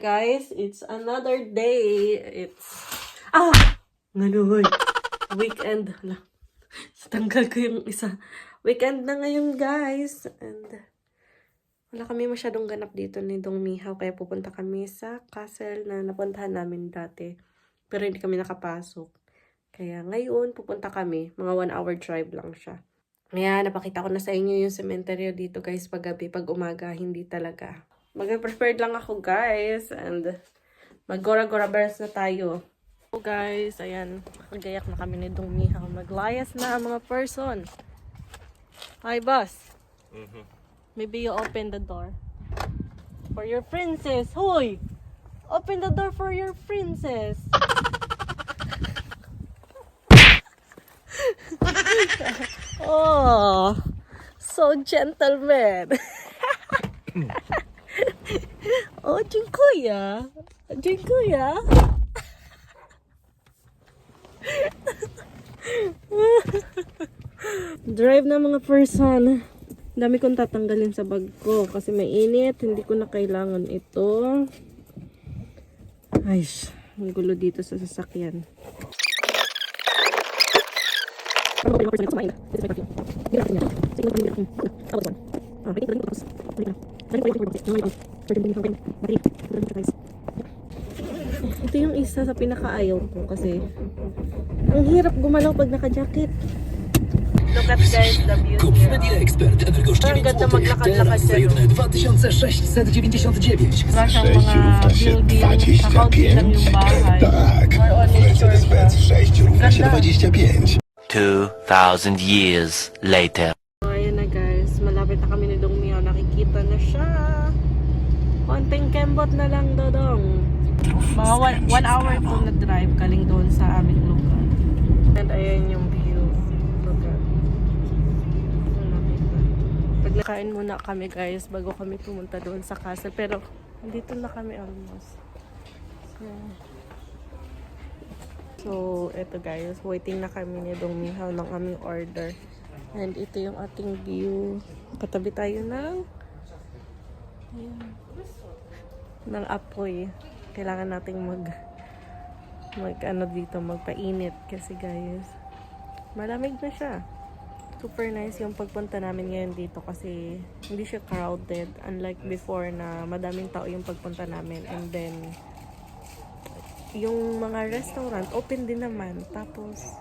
Guys, it's another day. It's ngayon. Weekend. Hala. Tanggal ko yung isa. Weekend na ngayon, guys. And wala kami masyadong ganap dito ni Dong Mihaw. Kaya pupunta kami sa castle na napuntahan namin dati. Pero hindi kami nakapasok. Kaya ngayon, pupunta kami. Mga 1 hour drive lang siya. Kaya napakita ko na sa inyo yung cemetery dito, guys. Pag gabi, pag umaga, hindi talaga. Mag-prepared lang ako, guys. And mag-gora-gora bears na tayo. So, guys, ayan. Magayak na kami ni Dong Mihaw. Maglayas na ang mga person. Hi, boss. Maybe you open the door. For your princess. Hoy! Open the door for your princess. Oh, so gentleman. Oh, dziękuję. Dziękuję. Drive na mga person. Dami kong tatanggalin sa bag ko kasi mainit. Hindi ko na kailangan ito. Ay, ang gulo dito sa sasakyan. Ito yung isa sa pinakaayaw ko kasi ang hirap gumalaw pag naka-jacket. Look at guys, the view here. Ang ganda maglakad-lakad dyan. 2699. Wala siyang mga building, kakaunti lang yung bahay. We're on nature siya. Równo 25. 2,000 years later. So, ayan na guys, malapit na kami ni Dong Mihaw. Nakikita na siya. Konting kembot na lang, Dodong. Mga 1 hour po na drive galing doon sa aming lugar. And ayan yung view. Look at. Pag nakain muna kami guys, bago kami pumunta doon sa castle. Pero, dito na kami almost. So, eto guys, waiting na kami ni Dong Mihaw ng aming order. And ito yung ating view. Katabi tayo ng apoy. Kailangan nating magpainit kasi guys, malamig na siya. Super nice yung pagpunta namin ngayon dito kasi hindi siya crowded. Unlike before na madaming tao yung pagpunta namin. And then, yung mga restaurant, open din naman. Tapos,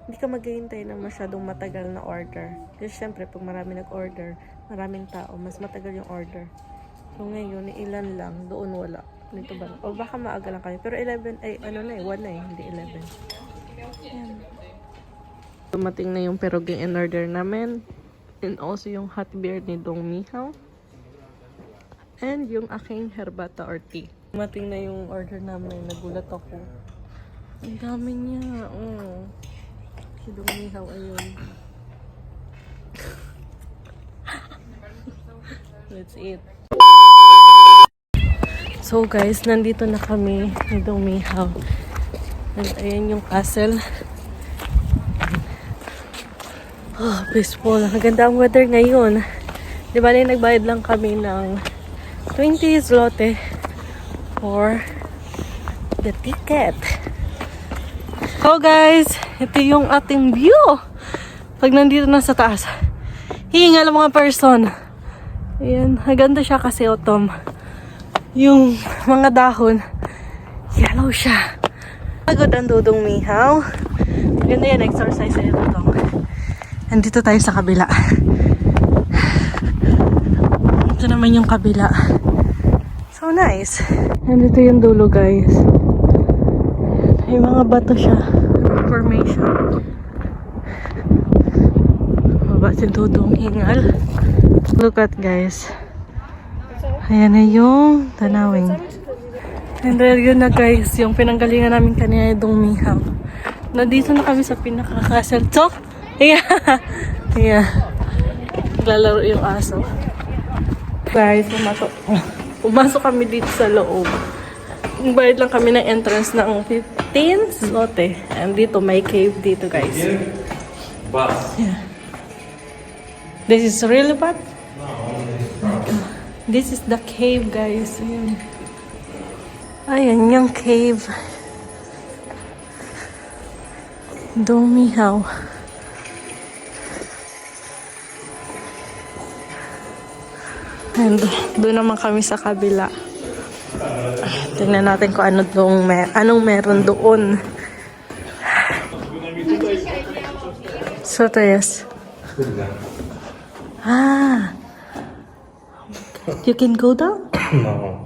hindi ka maghihintay ng masyadong matagal na order. Kasi syempre, pag marami nag-order, maraming tao, mas matagal yung order. So, ngayon, ilan lang, doon wala. Dito ba? O baka maaga lang kami. Pero 11, 1 na hindi 11. Ayan. Dumating na yung pierogi in order namin. And also yung hot beer ni Dong Mihaw. And yung aking herbata or tea. Dumating na yung order namin. Nagulat ako. Ang dami niya. Oh. Si Dong Mihaw, ayun. Let's eat. So guys, nandito na kami ni Dong Mihaw. And ayan yung castle. Oh, peaceful. Ang ganda ang weather ngayon. Di ba nagbayad lang kami ng 20 zloty for the ticket. So guys, ito yung ating view. Pag nandito na sa taas, hihingal ang mga person. Ayan, maganda siya kasi autumn. Yung mga dahon, yellow siya. Pagod ang Dong Mihaw. Maganda yan, exercise sa Dodong. Andito tayo sa kabila. Ito naman yung kabila. So nice. Andito yung dulo guys. May mga bato siya. Formation. Baba si Dodong hingal. Look at guys. Ayan na yung tanawing. And then yun na guys, yung pinanggalingan namin kanina yung Dong Mihaw. Nandito na kami sa pinaka-castle. So, yeah. Lalaro yung aso. Guys, pumasok kami dito sa loob. Bayad lang kami ng entrance ng 15 zloty. And dito, may cave dito guys. Yeah. This is really bad? This is the cave, guys. Ayan. Ayan yung cave. Dong Mihaw. And doon naman kami sa kabila. Tingnan natin kung anong meron doon. So, yes. You can go down? No.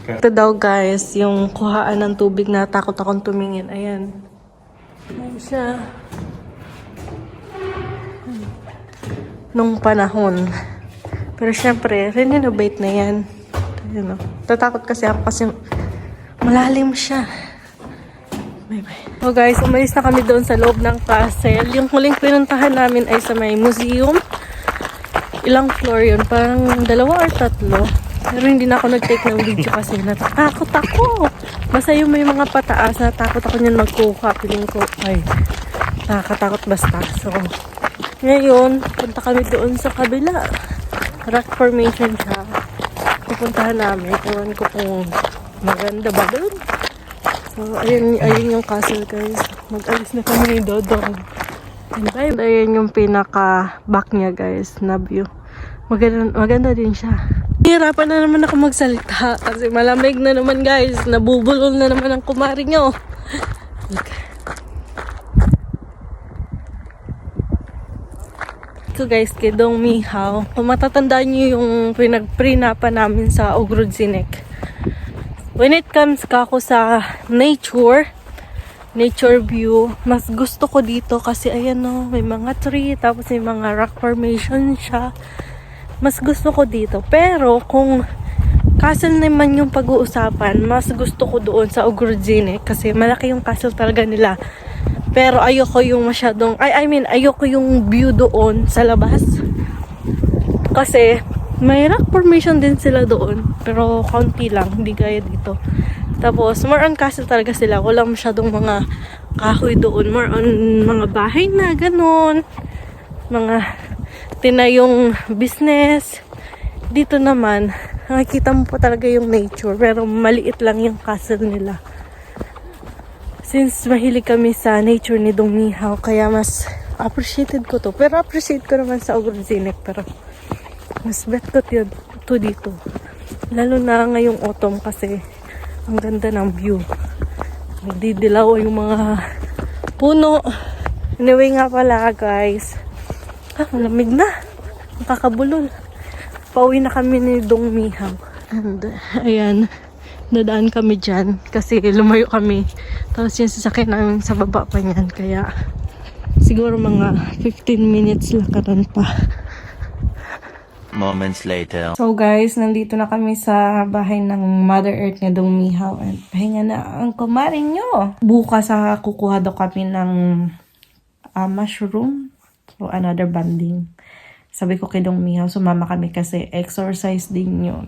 Ito daw guys, yung kuhaan ng tubig na takot akong tumingin. Ayan. Ayan siya. Nung panahon. Pero syempre, renovate na yan. Ayan o. Tatakot kasi ako kasi malalim siya. Bye-bye. So guys, umalis na kami doon sa loob ng castle. Yung huling pinuntahan namin ay sa may museum. Ilang floor yun? Parang 2 or 3. Pero hindi na ako nag-take ng video kasi natatakot ako. Basta yung may mga pataas, natakot ako niyan magkuha. Piling ko, ay, nakakatakot basta. So, ngayon, punta kami doon sa kabila. Rock formation siya. Pupuntahan namin. Ewan ko kung maganda ba doon. So, ayun yung castle guys. Mag-alis na kami ni Dodong. And ayun yung pinaka-back niya guys, na view. Maganda din siya. Hirapan na naman ako magsalita kasi malamig na naman guys. Nabubulol na naman ang kumari nyo. Okay. So guys, kay Dong Mihaw. Kung matatandaan nyo yung pinag-prenapan namin sa Ogrodzinek. When it comes kako sa nature view, mas gusto ko dito kasi ayan o, may mga tree, tapos may mga rock formation siya. Mas gusto ko dito. Pero kung castle naman yung pag-uusapan, mas gusto ko doon sa Ogrodzinek kasi malaki yung castle talaga nila. Pero ayoko yung masyadong, ayoko yung view doon sa labas. Kasi may rock formation din sila doon, pero kaunti lang, hindi gaya dito. Tapos, more on castle talaga sila. Walang masyadong mga kahoy doon. More on mga bahay na, ganun. Mga tinayong business. Dito naman, nakikita mo pa talaga yung nature, pero maliit lang yung castle nila. Since mahilig kami sa nature ni Dong Mihaw, kaya mas appreciated ko to. Pero appreciate ko naman sa Ogrodzinek, pero mas bet ko to dito. Lalo na ngayong autumn kasi ang ganda ng view. Nagdidilaw yung mga puno. Anyway nga pala guys. Malamig na. Nakakabulol. Pauwi na kami ni Dong Mihaw. And ayan. Nadaan kami dyan kasi lumayo kami. Tapos yung sasakyan namin sa baba pa niyan. Kaya siguro mga 15 minutes lakaran pa. Moments later. So guys, nandito na kami sa bahay ng Mother Earth ni Dong Mihaw. And pahinga na ang kumarin nyo. Bukas kukuha daw kami ng mushroom. So another banding. Sabi ko kay Dong Mihaw, sumama kami kasi exercise din yun.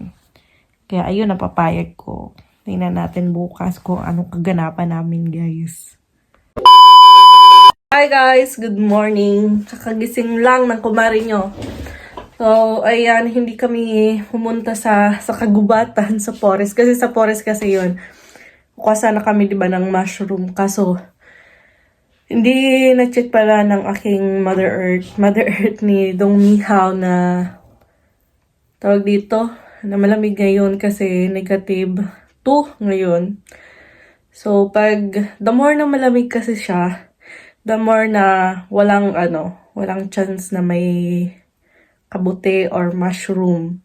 Kaya ayun, napapayag ko. Tingnan natin bukas kung anong kaganapan namin, guys. Hi guys! Good morning! Kakagising lang ng kumari nyo. So, ayan, hindi kami pumunta sa kagubatan, sa forest. Kasi sa forest kasi yun. Kuha sana kami, diba, ng mushroom. Kaso, hindi na-check pala ng aking Mother Earth ni Dong Mihaw na tawag dito, na malamig ngayon kasi negative 2 ngayon. So, the more na malamig kasi siya, the more na walang chance na may kabuti or mushroom.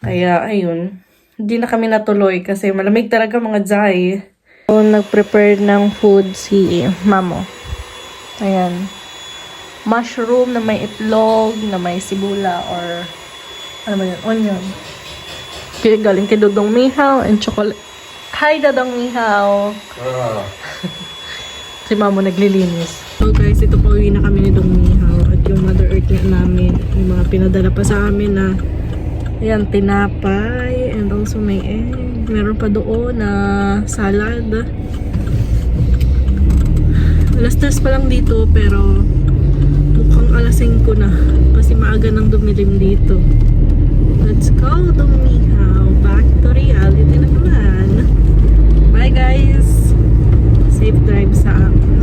Kaya, ayun, hindi na kami natuloy kasi malamig talaga mga Zay. So, nag-prepare ng food si Mamo. Ayan. Mushroom na may itlog, na may sibula, or ano ba yun? Onion. Kaya galing kay Dodong Mihaw and chocolate. Hi, Dodong Mihaw! Si Mamo naglilinis. So guys, ito po uwi na kami ni Dong Mihaw at yung Mother Earth nga namin. Yung mga pinadala pa sa amin na ayan, tinapay and also may egg. Meron pa doon na salad. Alas 3 pa lang dito pero mukhang alas 5 na kasi maaga nang dumilim dito. Let's go, Dong Mihaw. Back to reality na naman. safe drive sa akin.